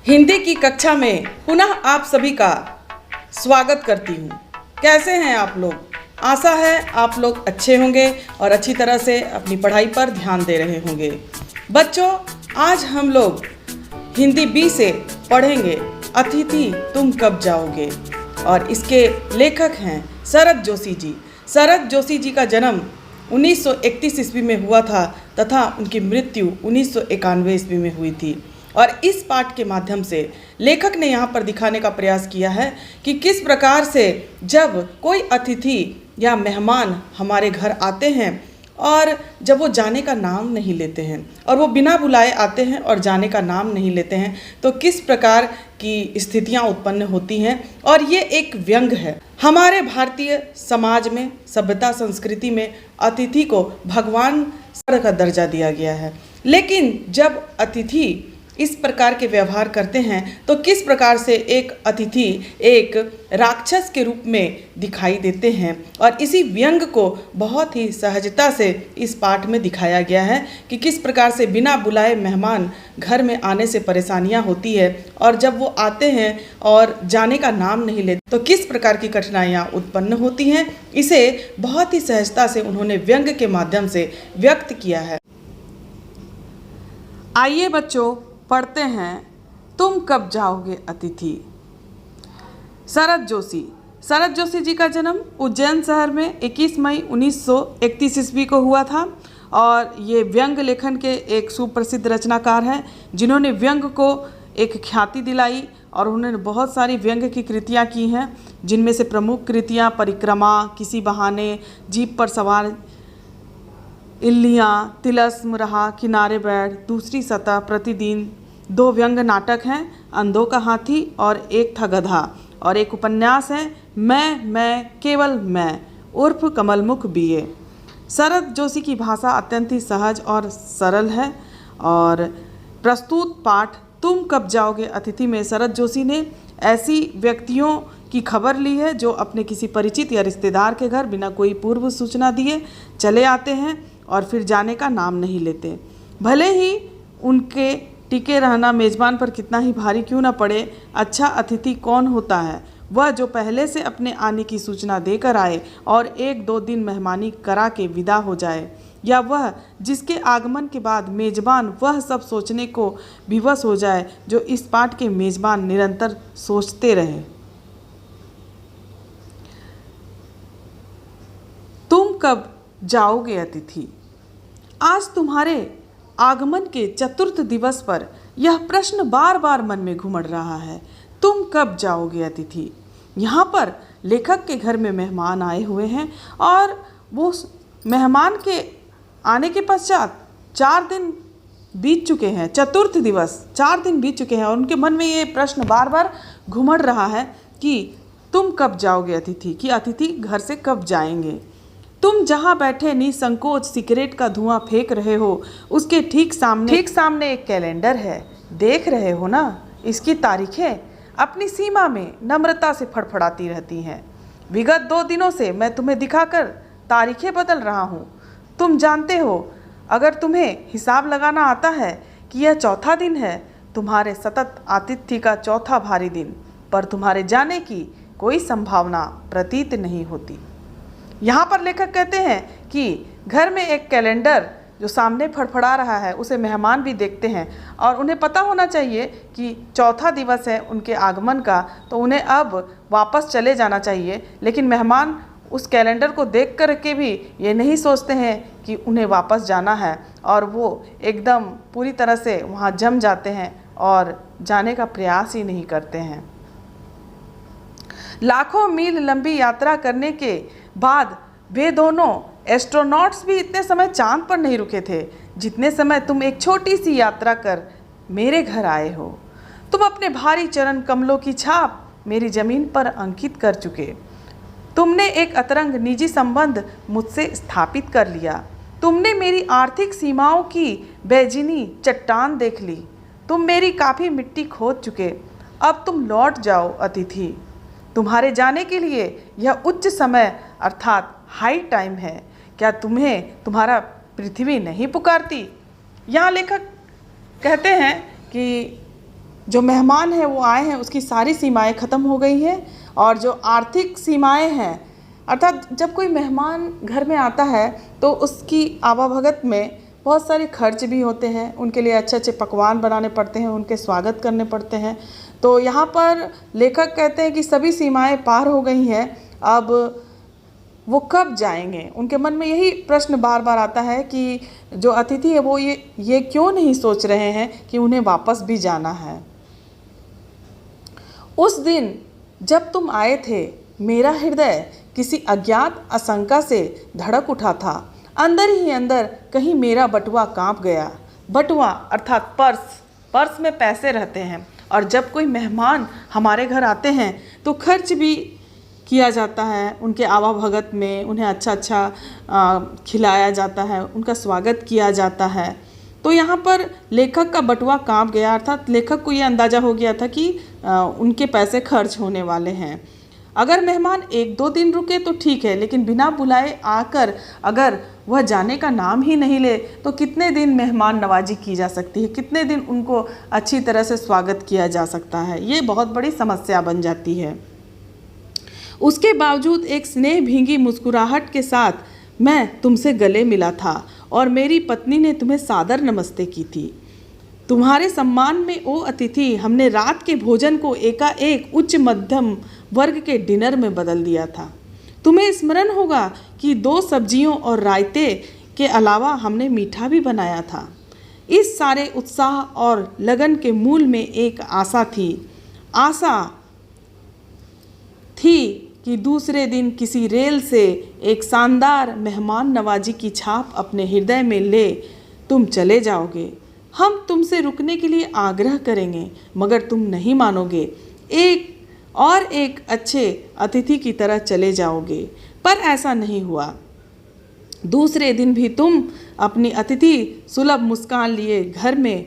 हिंदी की कक्षा में पुनः आप सभी का स्वागत करती हूँ। कैसे हैं आप लोग? आशा है आप लोग अच्छे होंगे और अच्छी तरह से अपनी पढ़ाई पर ध्यान दे रहे होंगे। बच्चों, आज हम लोग हिंदी बी से पढ़ेंगे अतिथि तुम कब जाओगे, और इसके लेखक हैं शरद जोशी जी। शरद जोशी जी का जन्म 1931 ईस्वी में हुआ था तथा उनकी मृत्यु 1991 ईस्वी में हुई थी। और इस पाठ के माध्यम से लेखक ने यहाँ पर दिखाने का प्रयास किया है कि किस प्रकार से जब कोई अतिथि या मेहमान हमारे घर आते हैं और जब वो जाने का नाम नहीं लेते हैं और वो बिना बुलाए आते हैं और जाने का नाम नहीं लेते हैं, तो किस प्रकार की स्थितियाँ उत्पन्न होती हैं। और ये एक व्यंग है। हमारे भारतीय समाज में, सभ्यता संस्कृति में अतिथि को भगवान का दर्जा दिया गया है, लेकिन जब अतिथि इस प्रकार के व्यवहार करते हैं तो किस प्रकार से एक अतिथि एक राक्षस के रूप में दिखाई देते हैं। और इसी व्यंग को बहुत ही सहजता से इस पाठ में दिखाया गया है कि किस प्रकार से बिना बुलाए मेहमान घर में आने से परेशानियां होती है, और जब वो आते हैं और जाने का नाम नहीं लेते तो किस प्रकार की कठिनाइयां उत्पन्न होती हैं। इसे बहुत ही सहजता से उन्होंने व्यंग के माध्यम से व्यक्त किया है। आइए बच्चों, पढ़ते हैं तुम कब जाओगे अतिथि। शरद जोशी जी का जन्म उज्जैन शहर में 21 मई 1931 ईस्वी को हुआ था, और ये व्यंग लेखन के एक सुप्रसिद्ध रचनाकार हैं जिन्होंने व्यंग को एक ख्याति दिलाई, और उन्होंने बहुत सारी व्यंग की कृतियाँ की हैं, जिनमें से प्रमुख कृतियाँ परिक्रमा, किसी बहाने, जीप पर सवार, इल्लियाँ, तिलस्म रहा, किनारे बैठ, दूसरी सतह, प्रतिदिन। 2 व्यंग नाटक हैं, अंधों का हाथी और एक था गधा, और एक उपन्यास है मैं केवल मैं उर्फ कमलमुख बीए। शरद जोशी की भाषा अत्यंत ही सहज और सरल है। और प्रस्तुत पाठ तुम कब जाओगे अतिथि में शरद जोशी ने ऐसी व्यक्तियों की खबर ली है जो अपने किसी परिचित या रिश्तेदार के घर बिना कोई पूर्व सूचना दिए चले आते हैं और फिर जाने का नाम नहीं लेते। भले ही उनके टिके रहना मेज़बान पर कितना ही भारी क्यों न पड़े, अच्छा अतिथि कौन होता है? वह जो पहले से अपने आने की सूचना देकर आए और 1-2 दिन मेहमानी करा के विदा हो जाए, या वह जिसके आगमन के बाद मेज़बान वह सब सोचने को विवश हो जाए जो इस पाठ के मेज़बान निरंतर सोचते रहे। तुम कब जाओगे अतिथि। आज तुम्हारे आगमन के चतुर्थ दिवस पर यह प्रश्न बार बार मन में घुमड़ रहा है, तुम कब जाओगे अतिथि। यहाँ पर लेखक के घर में मेहमान आए हुए हैं, और वो मेहमान के आने के पश्चात 4 दिन बीत चुके हैं, चतुर्थ दिवस 4 दिन बीत चुके हैं, और उनके मन में ये प्रश्न बार बार घुमड़ रहा है कि तुम कब जाओगे अतिथि, कि अतिथि घर से कब जाएंगे। तुम जहाँ बैठे निसंकोच सिगरेट का धुआं फेंक रहे हो, उसके ठीक सामने एक कैलेंडर है, देख रहे हो ना। इसकी तारीखें अपनी सीमा में नम्रता से फड़फड़ाती रहती हैं। विगत 2 दिनों से मैं तुम्हें दिखाकर तारीखें बदल रहा हूँ। तुम जानते हो, अगर तुम्हें हिसाब लगाना आता है कि यह चौथा दिन है, तुम्हारे सतत आतिथ्य का चौथा भारी दिन, पर तुम्हारे जाने की कोई संभावना प्रतीत नहीं होती। यहाँ पर लेखक कहते हैं कि घर में एक कैलेंडर जो सामने फड़फड़ा रहा है उसे मेहमान भी देखते हैं, और उन्हें पता होना चाहिए कि चौथा दिवस है उनके आगमन का, तो उन्हें अब वापस चले जाना चाहिए। लेकिन मेहमान उस कैलेंडर को देख कर के भी ये नहीं सोचते हैं कि उन्हें वापस जाना है, और वो एकदम पूरी तरह से वहाँ जम जाते हैं और जाने का प्रयास ही नहीं करते हैं। लाखों मील लंबी यात्रा करने के बाद वे दोनों एस्ट्रोनॉट्स भी इतने समय चांद पर नहीं रुके थे जितने समय तुम एक छोटी सी यात्रा कर मेरे घर आए हो। तुम अपने भारी चरण कमलों की छाप मेरी जमीन पर अंकित कर चुके। तुमने एक अतरंग निजी संबंध मुझसे स्थापित कर लिया। तुमने मेरी आर्थिक सीमाओं की बेजिनी चट्टान देख ली। तुम मेरी काफ़ी मिट्टी खोद चुके। अब तुम लौट जाओ अतिथि। तुम्हारे जाने के लिए यह उच्च समय अर्थात हाई टाइम है। क्या तुम्हें तुम्हारा पृथ्वी नहीं पुकारती। यहाँ लेखक कहते हैं कि जो मेहमान है वो आए हैं उसकी सारी सीमाएं ख़त्म हो गई हैं, और जो आर्थिक सीमाएं हैं, अर्थात जब कोई मेहमान घर में आता है तो उसकी आवाभगत में बहुत सारे खर्च भी होते हैं, उनके लिए अच्छे अच्छे पकवान बनाने पड़ते हैं, उनके स्वागत करने पड़ते हैं। तो यहाँ पर लेखक कहते हैं कि सभी सीमाएं पार हो गई हैं, अब वो कब जाएंगे। उनके मन में यही प्रश्न बार बार आता है कि जो अतिथि है वो ये क्यों नहीं सोच रहे हैं कि उन्हें वापस भी जाना है। उस दिन जब तुम आए थे मेरा हृदय किसी अज्ञात आशंका से धड़क उठा था। अंदर ही अंदर कहीं मेरा बटुआ कांप गया। बटुआ अर्थात पर्स में पैसे रहते हैं, और जब कोई मेहमान हमारे घर आते हैं तो खर्च भी किया जाता है, उनके आवाभगत में उन्हें अच्छा खिलाया जाता है, उनका स्वागत किया जाता है। तो यहाँ पर लेखक का बटुआ कांप गया, अर्थात लेखक को ये अंदाज़ा हो गया था कि उनके पैसे खर्च होने वाले हैं। अगर मेहमान 1-2 दिन रुके तो ठीक है, लेकिन बिना बुलाए आकर अगर वह जाने का नाम ही नहीं ले तो कितने दिन मेहमान नवाजी की जा सकती है, कितने दिन उनको अच्छी तरह से स्वागत किया जा सकता है। ये बहुत बड़ी समस्या बन जाती है। उसके बावजूद एक स्नेह भींगी मुस्कुराहट के साथ मैं तुमसे गले मिला था और मेरी पत्नी ने तुम्हें सादर नमस्ते की थी। तुम्हारे सम्मान में ओ अतिथि, हमने रात के भोजन को एकाएक उच्च मध्यम वर्ग के डिनर में बदल दिया था। तुम्हें स्मरण होगा कि 2 सब्जियों और रायते के अलावा हमने मीठा भी बनाया था। इस सारे उत्साह और लगन के मूल में एक आशा थी कि दूसरे दिन किसी रेल से एक शानदार मेहमान नवाजी की छाप अपने हृदय में ले तुम चले जाओगे। हम तुमसे रुकने के लिए आग्रह करेंगे, मगर तुम नहीं मानोगे। एक अच्छे अतिथि की तरह चले जाओगे। पर ऐसा नहीं हुआ। दूसरे दिन भी तुम अपनी अतिथि सुलभ मुस्कान लिए घर में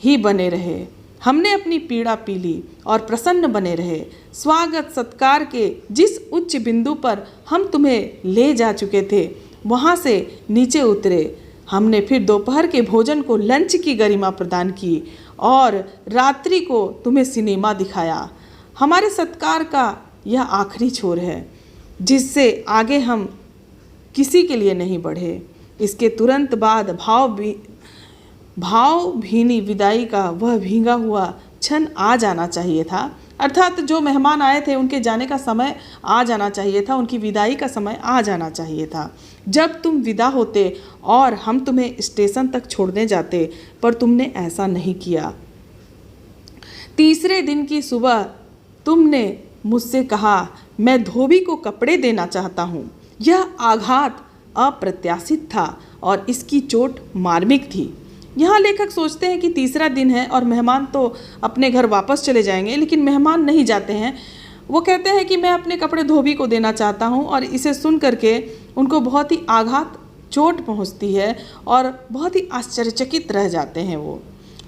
ही बने रहे। हमने अपनी पीड़ा पी ली और प्रसन्न बने रहे। स्वागत सत्कार के जिस उच्च बिंदु पर हम तुम्हें ले जा चुके थे वहाँ से नीचे उतरे। हमने फिर दोपहर के भोजन को लंच की गरिमा प्रदान की और रात्रि को तुम्हें सिनेमा दिखाया। हमारे सत्कार का यह आखिरी छोर है, जिससे आगे हम किसी के लिए नहीं बढ़े। इसके तुरंत बाद भावभीनी विदाई का वह भींगा हुआ क्षण आ जाना चाहिए था। अर्थात जो मेहमान आए थे उनके जाने का समय आ जाना चाहिए था, उनकी विदाई का समय आ जाना चाहिए था। जब तुम विदा होते और हम तुम्हें स्टेशन तक छोड़ने जाते, पर तुमने ऐसा नहीं किया। तीसरे दिन की सुबह तुमने मुझसे कहा, मैं धोबी को कपड़े देना चाहता हूँ। यह आघात अप्रत्याशित था और इसकी चोट मार्मिक थी। यहाँ लेखक सोचते हैं कि तीसरा दिन है और मेहमान तो अपने घर वापस चले जाएंगे, लेकिन मेहमान नहीं जाते हैं। वो कहते हैं कि मैं अपने कपड़े धोबी को देना चाहता हूँ, और इसे सुन करके उनको बहुत ही आघात चोट पहुँचती है और बहुत ही आश्चर्यचकित रह जाते हैं। वो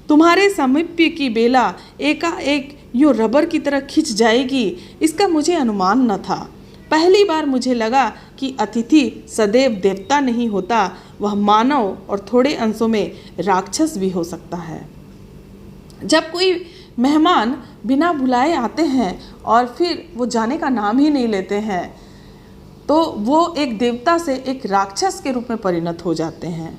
तुम्हारे सामीप्य की बेला एकाएक यूँ रबर की तरह खिंच जाएगी, इसका मुझे अनुमान न था। पहली बार मुझे लगा कि अतिथि सदैव देवता नहीं होता, वह मानव और थोड़े अंशों में राक्षस भी हो सकता है। जब कोई मेहमान बिना बुलाए आते हैं और फिर वो जाने का नाम ही नहीं लेते हैं, तो वो एक देवता से एक राक्षस के रूप में परिणत हो जाते हैं।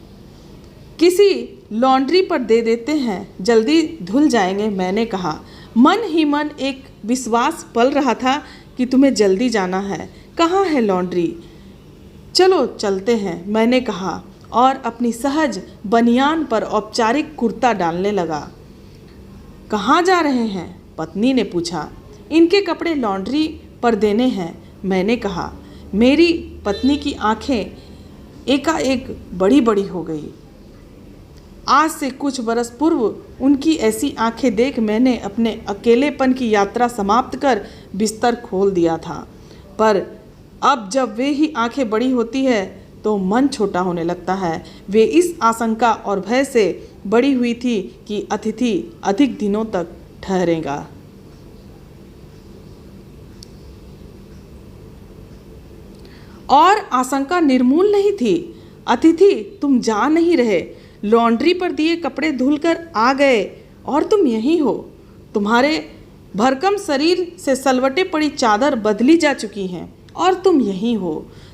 किसी लॉन्ड्री पर दे देते हैं, जल्दी धुल जाएंगे, मैंने कहा। मन ही मन एक विश्वास पल रहा था कि तुम्हें जल्दी जाना है। कहाँ है लॉन्ड्री? चलो चलते हैं, मैंने कहा और अपनी सहज बनियान पर औपचारिक कुर्ता डालने लगा। कहाँ जा रहे हैं? पत्नी ने पूछा। इनके कपड़े लॉन्ड्री पर देने हैं, मैंने कहा। मेरी पत्नी की आंखें एकाएक बड़ी बड़ी हो गई। आज से कुछ बरस पूर्व उनकी ऐसी आंखें देख मैंने अपने अकेलेपन की यात्रा समाप्त कर बिस्तर खोल दिया था, पर अब जब वे ही आंखें बड़ी होती है तो मन छोटा होने लगता है। वे इस आशंका और भय से बड़ी हुई थी कि अतिथि अधिक दिनों तक ठहरेगा। और आशंका निर्मूल नहीं थी। अतिथि तुम जा नहीं रहे, लॉन्ड्री पर दिए कपड़े धुलकर आ गए और तुम यहीं हो। तुम्हारे भरकम शरीर से सलवटे पड़ी चादर बदली जा चुकी हैं और तुम यही हो।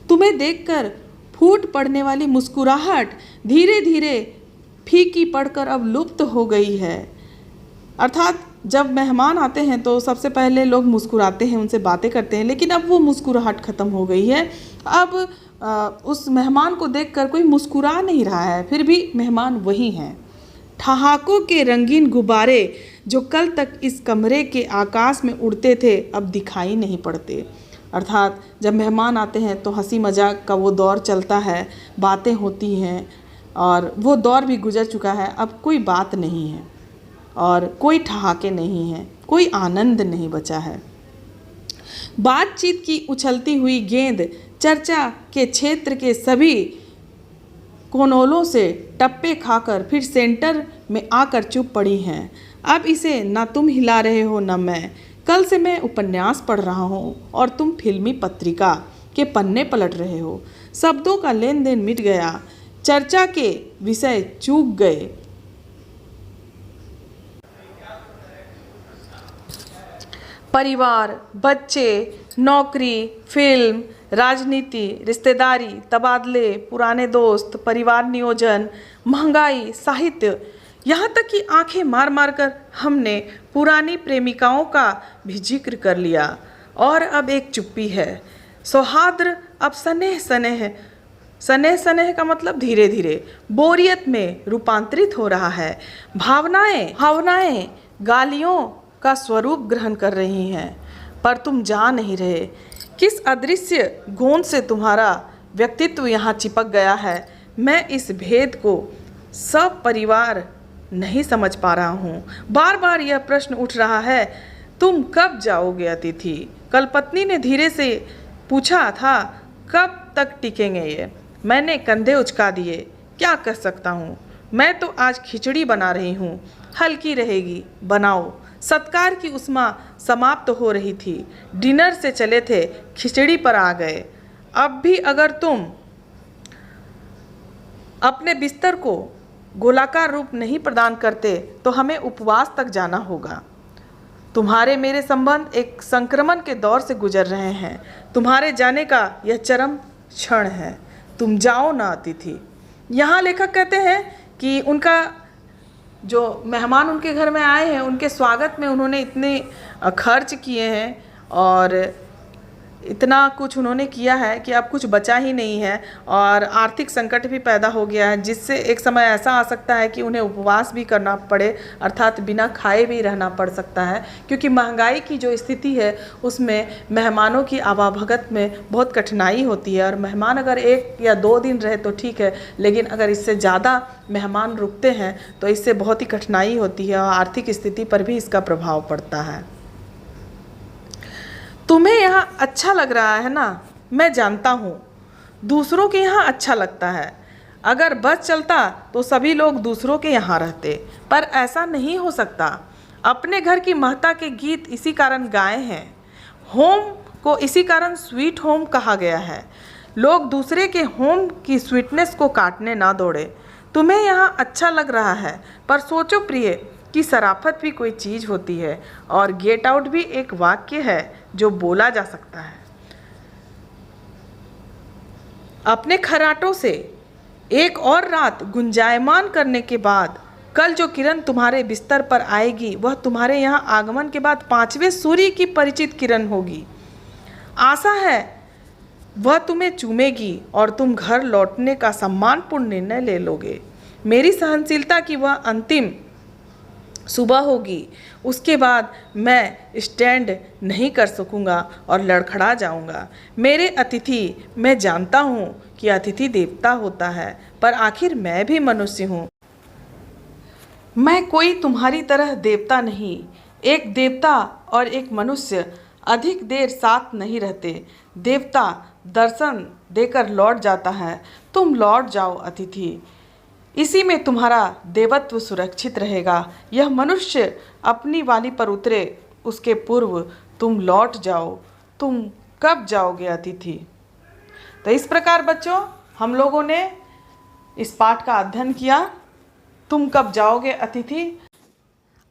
तुम्हें देखकर फूट पड़ने वाली मुस्कुराहट धीरे धीरे फीकी पड़कर अब लुप्त हो गई है। अर्थात जब मेहमान आते हैं तो सबसे पहले लोग मुस्कुराते हैं, उनसे बातें करते हैं, लेकिन अब वो मुस्कुराहट ख़त्म हो गई है। अब उस मेहमान को देखकर कोई मुस्कुरा नहीं रहा है, फिर भी मेहमान वही हैं। ठहाकों के रंगीन गुब्बारे जो कल तक इस कमरे के आकाश में उड़ते थे अब दिखाई नहीं पड़ते। अर्थात जब मेहमान आते हैं तो हंसी मजाक का वो दौर चलता है, बातें होती हैं, और वो दौर भी गुजर चुका है। अब कोई बात नहीं है और कोई ठहाके नहीं हैं, कोई आनंद नहीं बचा है। बातचीत की उछलती हुई गेंद चर्चा के क्षेत्र के सभी कोनोलों से टप्पे खाकर फिर सेंटर में आकर चुप पड़ी हैं। अब इसे ना तुम हिला रहे हो न मैं। कल से मैं उपन्यास पढ़ रहा हूँ और तुम फिल्मी पत्रिका के पन्ने पलट रहे हो। शब्दों का लेन देन मिट गया, चर्चा के विषय चूक गए। परिवार, बच्चे, नौकरी, फिल्म, राजनीति, रिश्तेदारी, तबादले, पुराने दोस्त, परिवार नियोजन, महंगाई, साहित्य, यहाँ तक कि आंखें मार मार कर हमने पुरानी प्रेमिकाओं का भी जिक्र कर लिया। और अब एक चुप्पी है। सौहार्द अब सनेह सनेह, सनेह सनेह का मतलब धीरे धीरे बोरियत में रूपांतरित हो रहा है। भावनाएं गालियों का स्वरूप ग्रहण कर रही हैं, पर तुम जा नहीं रहे। किस अदृश्य गोंद से तुम्हारा व्यक्तित्व यहाँ चिपक गया है, मैं इस भेद को सब परिवार नहीं समझ पा रहा हूँ। बार बार यह प्रश्न उठ रहा है, तुम कब जाओगे अतिथि? कल पत्नी ने धीरे से पूछा था, कब तक टिकेंगे ये? मैंने कंधे उचका दिए। क्या कर सकता हूँ? मैं तो आज खिचड़ी बना रही हूँ, हल्की रहेगी, बनाओ। सत्कार की उष्मा समाप्त हो रही थी। डिनर से चले थे, खिचड़ी पर आ गए। अब भी अगर तुम अपने बिस्तर को गोलाकार रूप नहीं प्रदान करते तो हमें उपवास तक जाना होगा। तुम्हारे मेरे संबंध एक संक्रमण के दौर से गुजर रहे हैं। तुम्हारे जाने का यह चरम क्षण है। तुम जाओ ना अतिथि। यहाँ लेखक कहते हैं कि उनका जो मेहमान उनके घर में आए हैं, उनके स्वागत में उन्होंने इतने खर्च किए हैं और इतना कुछ उन्होंने किया है कि अब कुछ बचा ही नहीं है, और आर्थिक संकट भी पैदा हो गया है, जिससे एक समय ऐसा आ सकता है कि उन्हें उपवास भी करना पड़े, अर्थात बिना खाए भी रहना पड़ सकता है। क्योंकि महंगाई की जो स्थिति है उसमें मेहमानों की आवाभगत में बहुत कठिनाई होती है। और मेहमान अगर 1 या 2 दिन रहे तो ठीक है, लेकिन अगर इससे ज़्यादा मेहमान रुकते हैं तो इससे बहुत ही कठिनाई होती है और आर्थिक स्थिति पर भी इसका प्रभाव पड़ता है। तुम्हें यहाँ अच्छा लग रहा है ना, मैं जानता हूँ। दूसरों के यहाँ अच्छा लगता है। अगर बस चलता तो सभी लोग दूसरों के यहाँ रहते, पर ऐसा नहीं हो सकता। अपने घर की महता के गीत इसी कारण गाए हैं। होम को इसी कारण स्वीट होम कहा गया है। लोग दूसरे के होम की स्वीटनेस को काटने ना दौड़े। तुम्हें यहाँ अच्छा लग रहा है, पर सोचो प्रिय कि शराफत भी कोई चीज़ होती है और गेट आउट भी एक वाक्य है जो बोला जा सकता है। अपने खर्राटों से एक और रात गुंजायमान करने के बाद कल जो किरण तुम्हारे बिस्तर पर आएगी वह तुम्हारे यहाँ आगमन के बाद 5वें सूर्य की परिचित किरण होगी। आशा है वह तुम्हें चूमेगी और तुम घर लौटने का सम्मानपूर्ण निर्णय ले लोगे। मेरी सहनशीलता की वह अंतिम सुबह होगी। उसके बाद मैं स्टैंड नहीं कर सकूंगा और लड़खड़ा जाऊंगा। मेरे अतिथि, मैं जानता हूँ कि अतिथि देवता होता है, पर आखिर मैं भी मनुष्य हूँ। मैं कोई तुम्हारी तरह देवता नहीं। एक देवता और एक मनुष्य अधिक देर साथ नहीं रहते। देवता दर्शन देकर लौट जाता है। तुम लौट जाओ अतिथि, इसी में तुम्हारा देवत्व सुरक्षित रहेगा। यह मनुष्य अपनी वाली पर उतरे उसके पूर्व तुम लौट जाओ। तुम कब जाओगे अतिथि? तो इस प्रकार बच्चों हम लोगों ने इस पाठ का अध्ययन किया। तुम कब जाओगे अतिथि।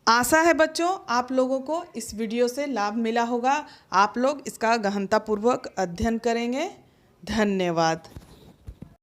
आशा है बच्चों आप लोगों को इस वीडियो से लाभ मिला होगा। आप लोग इसका गहनतापूर्वक अध्ययन करेंगे। धन्यवाद।